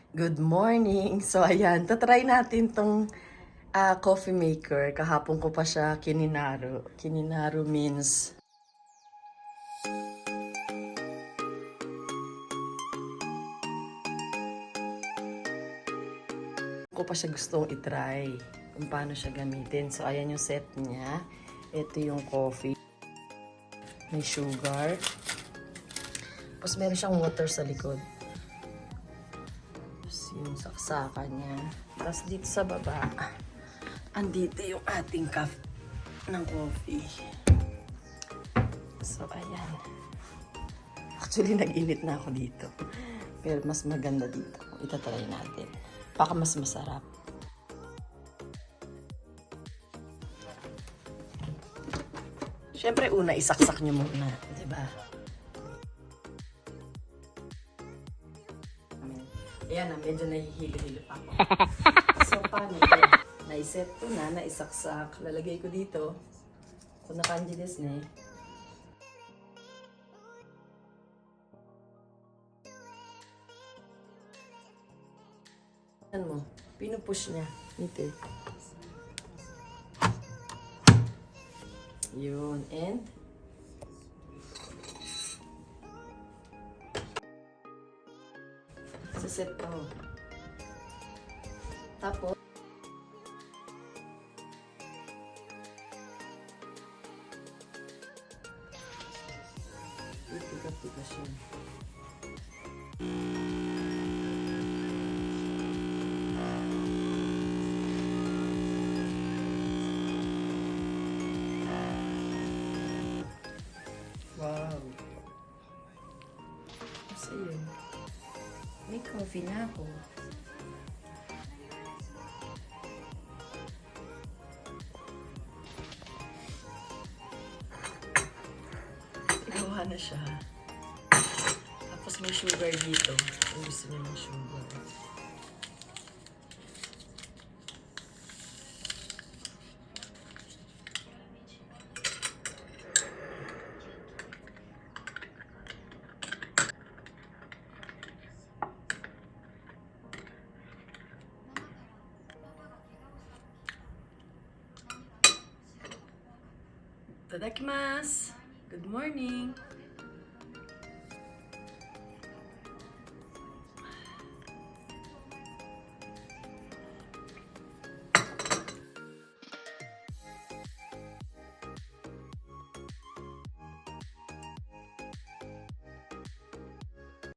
Good morning! So ayan, tatry natin tong coffee maker. Kahapon ko pa siya kininaro. Kininaro means ko pa siya gustong itry kung paano siya gamitin. So ayan yung set niya. Ito yung coffee. May sugar. Tapos meron siyang water sa likod. Yung saksakan niya. Tapos dito sa baba, andito yung ating cup ng coffee. So, ayan. Actually, nag-init na ako dito. Pero mas maganda dito. Itatry natin. Baka mas masarap. Siyempre, una, isaksak nyo muna. Diba? Ayan na, medyo nahihilo-hilo pa ako. So, paano ito? Naiset ko na, naisaksak. Lalagay ko dito. Kung nakanji desu ne. Ano mo? Pinupush niya. Ito. Yun. And set ko. Tapos, itika-tika siya. Wow. Kasi yun. May coffee na ako. Gawa na siya. Tapos may sugar dito. Kung gusto niyo ng sugar. Itadakimasu! Good morning!